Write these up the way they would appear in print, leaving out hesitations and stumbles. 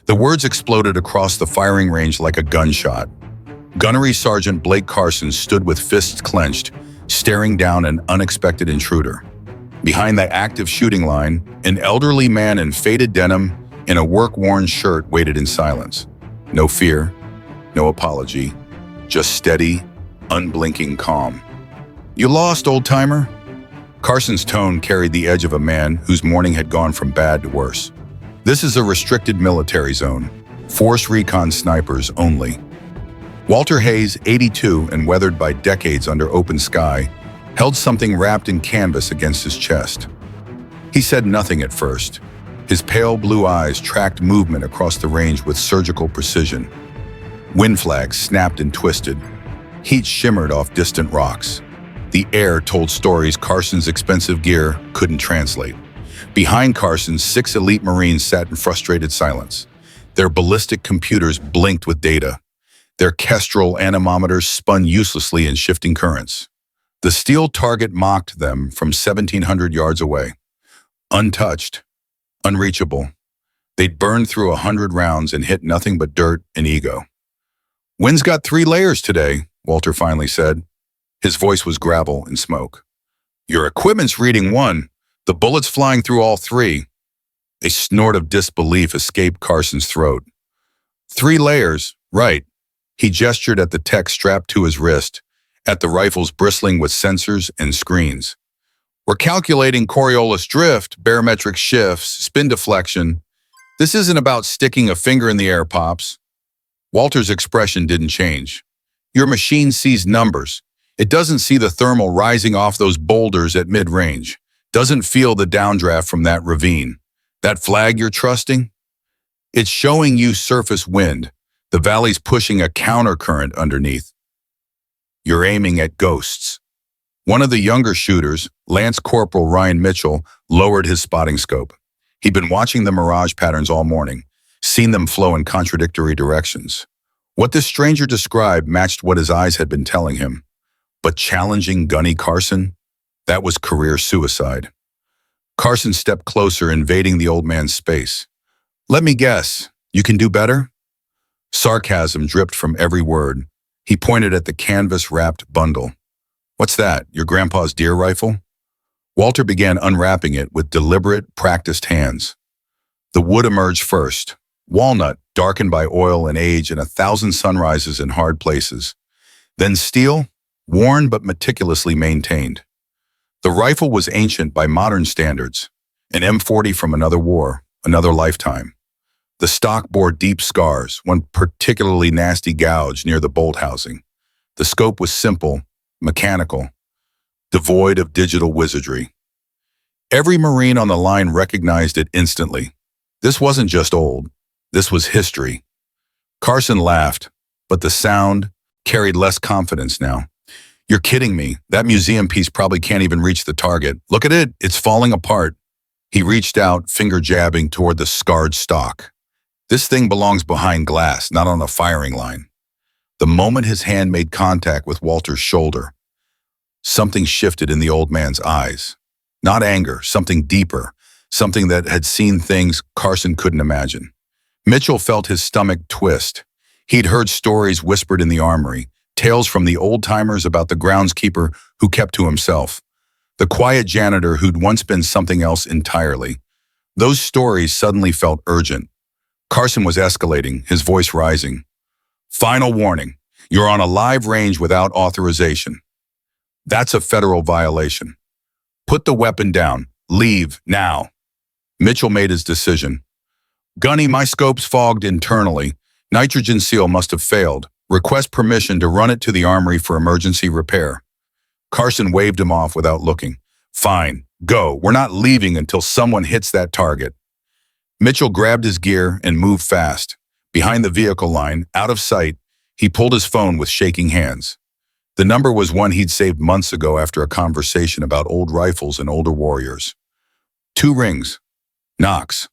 The words exploded across the firing range like a gunshot. Gunnery Sergeant Blake Carson stood with fists clenched, staring down an unexpected intruder. Behind the active shooting line, an elderly man in faded denim and a work-worn shirt waited in silence. No fear, no apology, just steady, unblinking calm. "You lost, old-timer?" Carson's tone carried the edge of a man whose morning had gone from bad to worse. "This is a restricted military zone. Force recon snipers only." Walter Hayes, 82 and weathered by decades under open sky, held something wrapped in canvas against his chest. He said nothing at first. His pale blue eyes tracked movement across the range with surgical precision. Wind flags snapped and twisted. Heat shimmered off distant rocks. The air told stories Carson's expensive gear couldn't translate. Behind Carson, 6 elite Marines sat in frustrated silence. Their ballistic computers blinked with data. Their Kestrel anemometers spun uselessly in shifting currents. The steel target mocked them from 1,700 yards away. Untouched, unreachable. They'd burned through 100 rounds and hit nothing but dirt and ego. "Wind's got 3 layers today," Walter finally said. His voice was gravel and smoke. "Your equipment's reading 1. The bullets flying through all 3. A snort of disbelief escaped Carson's throat. 3 layers, right." He gestured at the tech strapped to his wrist, at the rifles bristling with sensors and screens. "We're calculating Coriolis drift, barometric shifts, spin deflection. This isn't about sticking a finger in the air, Pops." Walter's expression didn't change. "Your machine sees numbers. It doesn't see the thermal rising off those boulders at mid-range. Doesn't feel the downdraft from that ravine. That flag you're trusting? It's showing you surface wind. The valley's pushing a countercurrent underneath. You're aiming at ghosts." One of the younger shooters, Lance Corporal Ryan Mitchell, lowered his spotting scope. He'd been watching the mirage patterns all morning, seen them flow in contradictory directions. What this stranger described matched what his eyes had been telling him. But challenging Gunny Carson? That was career suicide. Carson stepped closer, invading the old man's space. "Let me guess, you can do better?" Sarcasm dripped from every word. He pointed at the canvas-wrapped bundle. "What's that, your grandpa's deer rifle?" Walter began unwrapping it with deliberate, practiced hands. The wood emerged first. Walnut, darkened by oil and age and 1,000 sunrises in hard places. Then steel, worn but meticulously maintained. The rifle was ancient by modern standards, an M40 from another war, another lifetime. The stock bore deep scars, one particularly nasty gouge near the bolt housing. The scope was simple, mechanical, devoid of digital wizardry. Every Marine on the line recognized it instantly. This wasn't just old, this was history. Carson laughed, but the sound carried less confidence now. "You're kidding me. That museum piece probably can't even reach the target. Look at it, it's falling apart." He reached out, finger jabbing toward the scarred stock. "This thing belongs behind glass, not on a firing line." The moment his hand made contact with Walter's shoulder, something shifted in the old man's eyes. Not anger, something deeper, something that had seen things Carson couldn't imagine. Mitchell felt his stomach twist. He'd heard stories whispered in the armory, tales from the old-timers about the groundskeeper who kept to himself, the quiet janitor who'd once been something else entirely. Those stories suddenly felt urgent. Carson was escalating, his voice rising. "Final warning, you're on a live range without authorization. That's a federal violation. Put the weapon down. Leave, now." Mitchell made his decision. "Gunny, my scope's fogged internally. Nitrogen seal must have failed. Request permission to run it to the armory for emergency repair." Carson waved him off without looking. "Fine, go. We're not leaving until someone hits that target." Mitchell grabbed his gear and moved fast. Behind the vehicle line, out of sight, he pulled his phone with shaking hands. The number was one he'd saved months ago after a conversation about old rifles and older warriors. 2 rings. Knocks.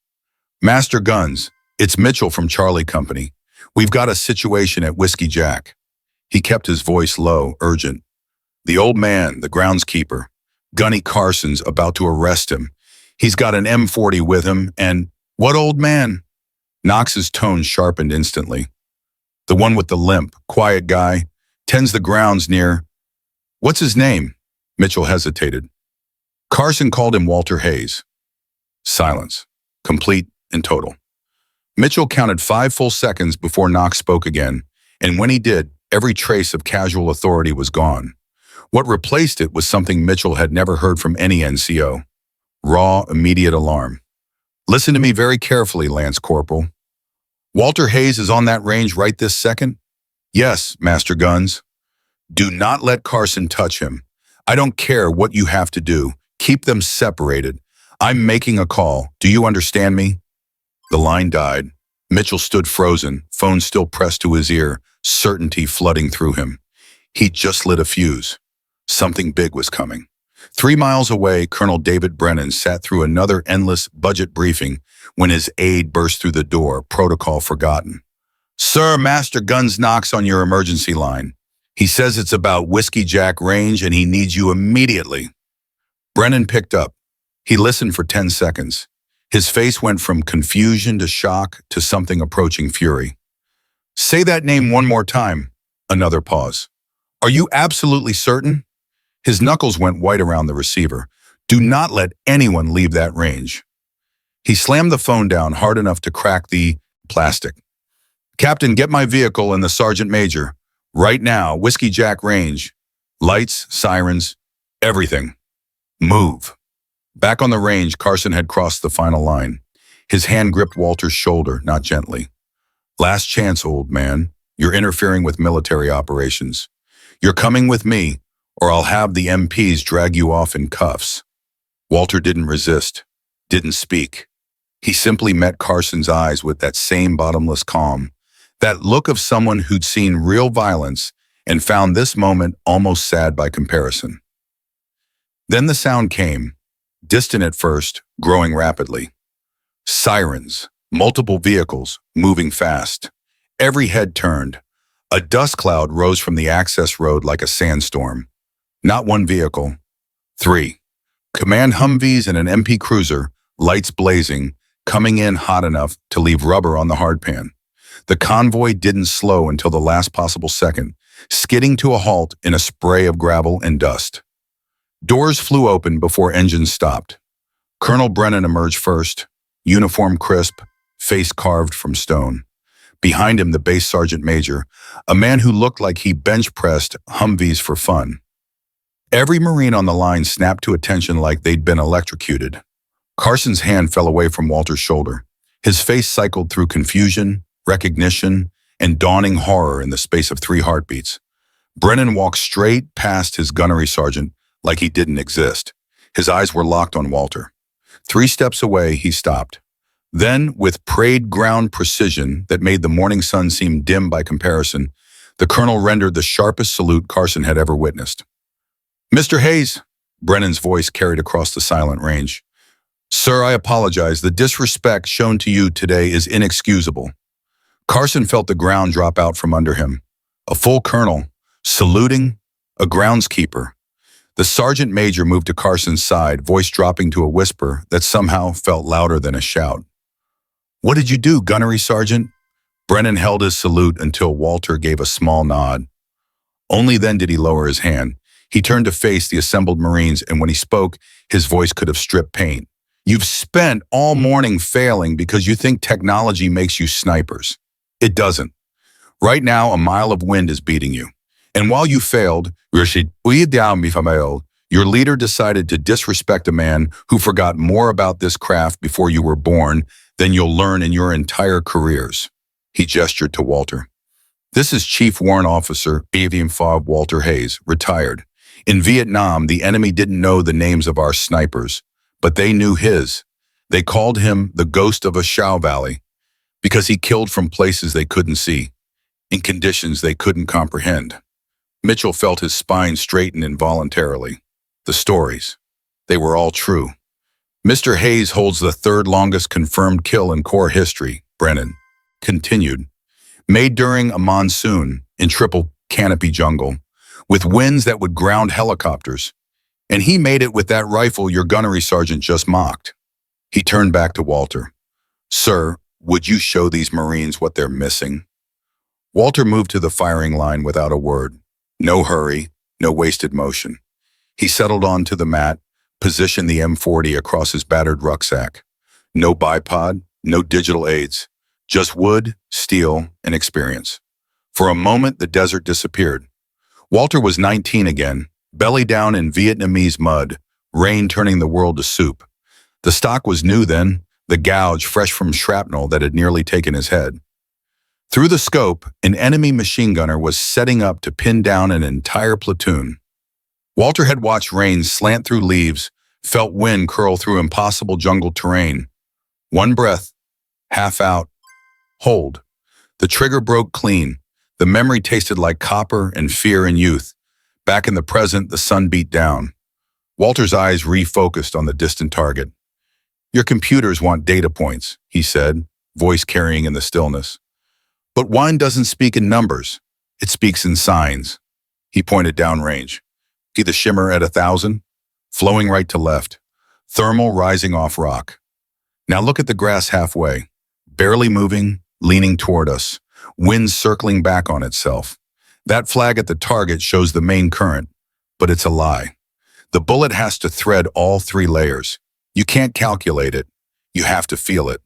"Master Guns, it's Mitchell from Charlie Company. We've got a situation at Whiskey Jack." He kept his voice low, urgent. "The old man, the groundskeeper, Gunny Carson's about to arrest him. He's got an M40 with him and—" "What old man?" Knox's tone sharpened instantly. The one with the limp, quiet guy, tends the grounds near... What's his name? Mitchell hesitated. Carson called him Walter Hayes. Silence. Complete and total. Mitchell counted 5 full seconds before Knox spoke again, and when he did, every trace of casual authority was gone. What replaced it was something Mitchell had never heard from any NCO. Raw, immediate alarm. Listen to me very carefully, Lance Corporal. Walter Hayes is on that range right this second? Yes, Master Guns. Do not let Carson touch him. I don't care what you have to do. Keep them separated. I'm making a call. Do you understand me? The line died. Mitchell stood frozen, phone still pressed to his ear, certainty flooding through him. He'd just lit a fuse. Something big was coming. 3 miles away, Colonel David Brennan sat through another endless budget briefing when his aide burst through the door, protocol forgotten. Sir, Master Guns knocks on your emergency line. He says it's about Whiskey Jack Range and he needs you immediately. Brennan picked up. He listened for 10 seconds. His face went from confusion to shock to something approaching fury. Say that name one more time. Another pause. Are you absolutely certain? His knuckles went white around the receiver. Do not let anyone leave that range. He slammed the phone down hard enough to crack the plastic. Captain, get my vehicle and the Sergeant Major. Right now, Whiskey Jack Range. Lights, sirens, everything. Move. Back on the range, Carson had crossed the final line. His hand gripped Walter's shoulder, not gently. Last chance, old man. You're interfering with military operations. You're coming with me, or I'll have the MPs drag you off in cuffs. Walter didn't resist, didn't speak. He simply met Carson's eyes with that same bottomless calm, that look of someone who'd seen real violence and found this moment almost sad by comparison. Then the sound came, distant at first, growing rapidly. Sirens, multiple vehicles, moving fast. Every head turned. A dust cloud rose from the access road like a sandstorm. Not one vehicle, 3. Command Humvees and an MP cruiser, lights blazing, coming in hot enough to leave rubber on the hardpan. The convoy didn't slow until the last possible second, skidding to a halt in a spray of gravel and dust. Doors flew open before engines stopped. Colonel Brennan emerged first, uniform crisp, face carved from stone. Behind him, the base sergeant major, a man who looked like he bench-pressed Humvees for fun. Every Marine on the line snapped to attention like they'd been electrocuted. Carson's hand fell away from Walter's shoulder. His face cycled through confusion, recognition, and dawning horror in the space of 3 heartbeats. Brennan walked straight past his gunnery sergeant like he didn't exist. His eyes were locked on Walter. 3 steps away, he stopped. Then, with parade ground precision that made the morning sun seem dim by comparison, the colonel rendered the sharpest salute Carson had ever witnessed. Mr. Hayes, Brennan's voice carried across the silent range. Sir, I apologize. The disrespect shown to you today is inexcusable. Carson felt the ground drop out from under him. A full colonel, saluting, a groundskeeper. The sergeant major moved to Carson's side, voice dropping to a whisper that somehow felt louder than a shout. What did you do, gunnery sergeant? Brennan held his salute until Walter gave a small nod. Only then did he lower his hand. He turned to face the assembled Marines, and when he spoke, his voice could have stripped paint. You've spent all morning failing because you think technology makes you snipers. It doesn't. Right now, a mile of wind is beating you. And while you failed, your leader decided to disrespect a man who forgot more about this craft before you were born than you'll learn in your entire careers. He gestured to Walter. This is Chief Warrant Officer Avian Fob Walter Hayes, retired. In Vietnam, the enemy didn't know the names of our snipers, but they knew his. They called him the Ghost of a Shao Valley because he killed from places they couldn't see, in conditions they couldn't comprehend. Mitchell felt his spine straighten involuntarily. The stories, they were all true. Mr. Hayes holds the 3rd longest confirmed kill in Corps history, Brennan continued. Made during a monsoon in triple canopy jungle, with winds that would ground helicopters. And he made it with that rifle your gunnery sergeant just mocked. He turned back to Walter. Sir, Would you show these Marines what they're missing? Walter moved to the firing line without a word. No hurry, no wasted motion. He settled onto the mat, positioned the M40 across his battered rucksack. No bipod, no digital aids, just wood, steel, and experience. For a moment, the desert disappeared. Walter was 19 again, belly down in Vietnamese mud, rain turning the world to soup. The stock was new then, the gouge fresh from shrapnel that had nearly taken his head. Through the scope, an enemy machine gunner was setting up to pin down an entire platoon. Walter had watched rain slant through leaves, felt wind curl through impossible jungle terrain. One breath, half out, hold. The trigger broke clean. The memory tasted like copper and fear and youth. Back in the present, the sun beat down. Walter's eyes refocused on the distant target. Your computers want data points, he said, voice carrying in the stillness. But wine doesn't speak in numbers. It speaks in signs. He pointed downrange. See the shimmer at 1,000? Flowing right to left. Thermal rising off rock. Now look at the grass halfway. Barely moving, leaning toward us. Wind circling back on itself. That flag at the target shows the main current, but it's a lie. The bullet has to thread all 3 layers. You can't calculate it. You have to feel it.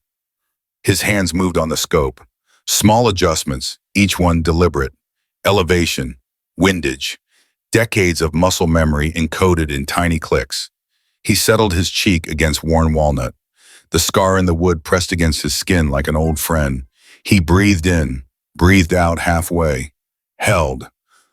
His hands moved on the scope. Small adjustments, each one deliberate. Elevation, windage, decades of muscle memory encoded in tiny clicks. He settled his cheek against worn walnut. The scar in the wood pressed against his skin like an old friend. He breathed in, breathed out halfway. Held.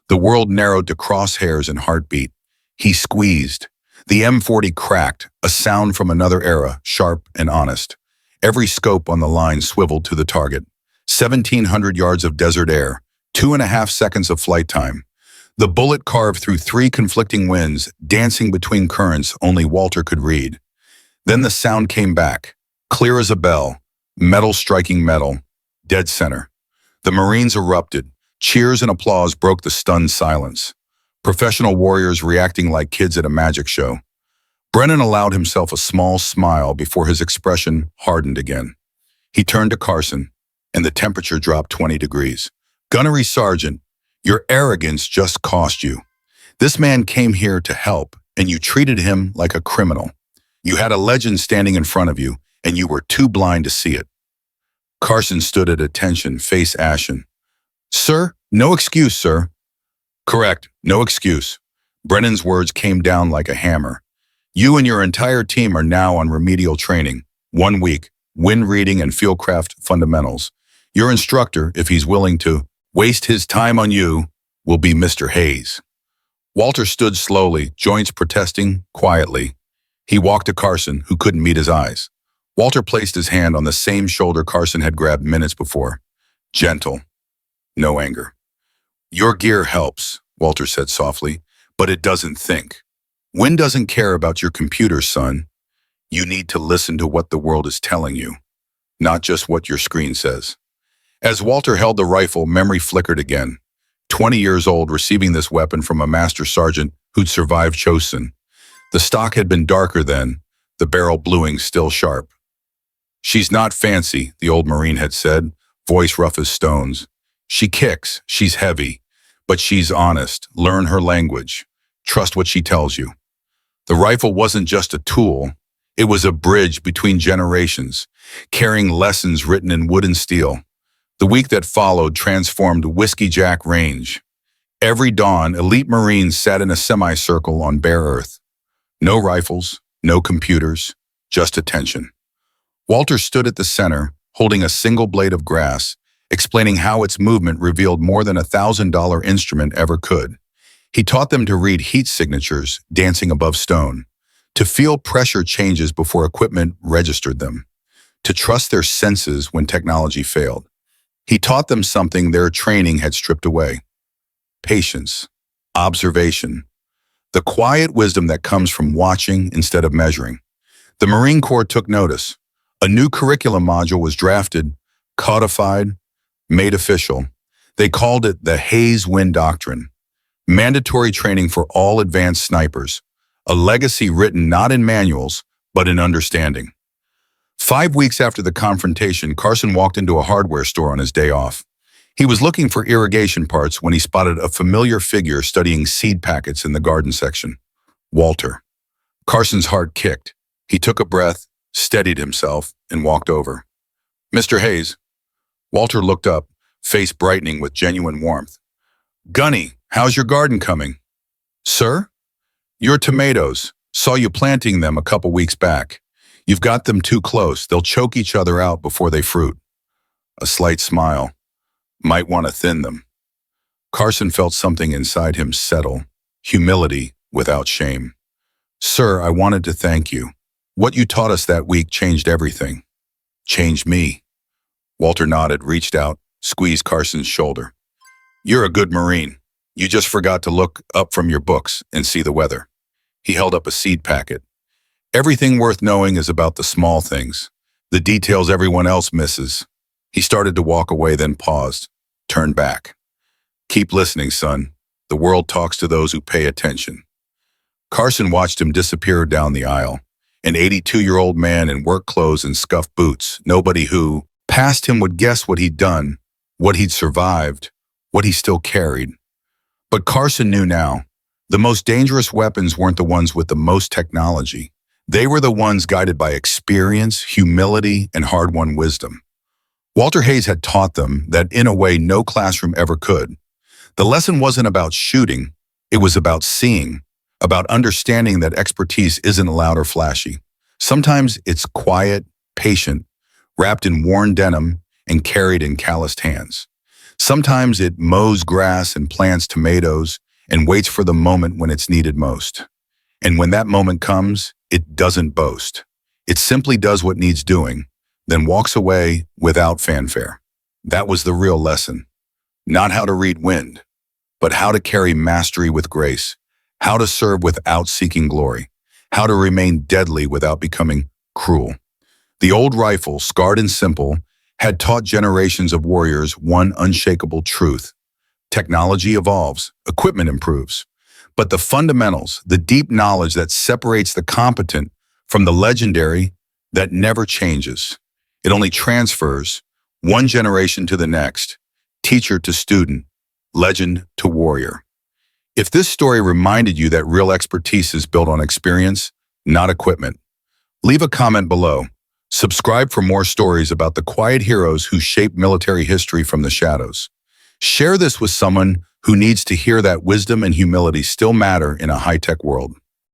The world narrowed to crosshairs and heartbeat. He squeezed. The M40 cracked, a sound from another era, sharp and honest. Every scope on the line swiveled to the target. 1,700 yards of desert air, 2.5 seconds of flight time. The bullet carved through 3 conflicting winds, dancing between currents only Walter could read. Then the sound came back, clear as a bell, metal striking metal, dead center. The Marines erupted. Cheers and applause broke the stunned silence. Professional warriors reacting like kids at a magic show. Brennan allowed himself a small smile before his expression hardened again. He turned to Carson, and the temperature dropped 20 degrees. Gunnery Sergeant, your arrogance just cost you. This man came here to help, and you treated him like a criminal. You had a legend standing in front of you, and you were too blind to see it. Carson stood at attention, face ashen. Sir, no excuse, sir. Correct, no excuse. Brennan's words came down like a hammer. You and your entire team are now on remedial training. 1 week, wind reading and fieldcraft fundamentals. Your instructor, if he's willing to waste his time on you, will be Mr. Hayes. Walter stood slowly, joints protesting, quietly. He walked to Carson, who couldn't meet his eyes. Walter placed his hand on the same shoulder Carson had grabbed minutes before. Gentle. No anger. Your gear helps, Walter said softly, but it doesn't think. Wind doesn't care about your computer, son. You need to listen to what the world is telling you, not just what your screen says. As Walter held the rifle, memory flickered again. 20 years old, receiving this weapon from a master sergeant who'd survived Chosin. The stock had been darker then, the barrel bluing still sharp. She's not fancy, the old Marine had said, voice rough as stones. She kicks, she's heavy, but she's honest. Learn her language. Trust what she tells you. The rifle wasn't just a tool. It was a bridge between generations, carrying lessons written in wood and steel. The week that followed transformed Whiskey Jack Range. Every dawn, elite Marines sat in a semicircle on bare earth. No rifles, no computers, just attention. Walter stood at the center, holding a single blade of grass, explaining how its movement revealed more than $1,000 instrument ever could. He taught them to read heat signatures dancing above stone, to feel pressure changes before equipment registered them, to trust their senses when technology failed. He taught them something their training had stripped away. Patience, observation, the quiet wisdom that comes from watching instead of measuring. The Marine Corps took notice. A new curriculum module was drafted, codified, made official. They called it the Hayes Wind Doctrine. Mandatory training for all advanced snipers. A legacy written not in manuals, but in understanding. 5 weeks after the confrontation, Carson walked into a hardware store on his day off. He was looking for irrigation parts when he spotted a familiar figure studying seed packets in the garden section. Walter. Carson's heart kicked. He took a breath, steadied himself, and walked over. "Mr. Hayes." Walter looked up, face brightening with genuine warmth. "Gunny, how's your garden coming?" "Sir?" "Your tomatoes. Saw you planting them a couple weeks back. You've got them too close. They'll choke each other out before they fruit." A slight smile. "Might want to thin them." Carson felt something inside him settle, humility without shame. "Sir, I wanted to thank you. What you taught us that week changed everything." "Changed me." Walter nodded, reached out, squeezed Carson's shoulder. "You're a good Marine. You just forgot to look up from your books and see the weather." He held up a seed packet. "Everything worth knowing is about the small things, the details everyone else misses." He started to walk away, then paused, turned back. "Keep listening, son. The world talks to those who pay attention." Carson watched him disappear down the aisle. An 82-year-old man in work clothes and scuffed boots. Nobody who passed him would guess what he'd done, what he'd survived, what he still carried. But Carson knew now. The most dangerous weapons weren't the ones with the most technology. They were the ones guided by experience, humility, and hard-won wisdom. Walter Hayes had taught them that in a way no classroom ever could. The lesson wasn't about shooting, it was about seeing, about understanding that expertise isn't loud or flashy. Sometimes it's quiet, patient, wrapped in worn denim and carried in calloused hands. Sometimes it mows grass and plants tomatoes and waits for the moment when it's needed most. And when that moment comes, it doesn't boast. It simply does what needs doing, then walks away without fanfare. That was the real lesson. Not how to read wind, but how to carry mastery with grace, how to serve without seeking glory, how to remain deadly without becoming cruel. The old rifle, scarred and simple, had taught generations of warriors one unshakable truth. Technology evolves, equipment improves, but the fundamentals, the deep knowledge that separates the competent from the legendary, that never changes. It only transfers one generation to the next, teacher to student, legend to warrior. If this story reminded you that real expertise is built on experience, not equipment, leave a comment below. Subscribe for more stories about the quiet heroes who shaped military history from the shadows. Share this with someone who needs to hear that wisdom and humility still matter in a high-tech world.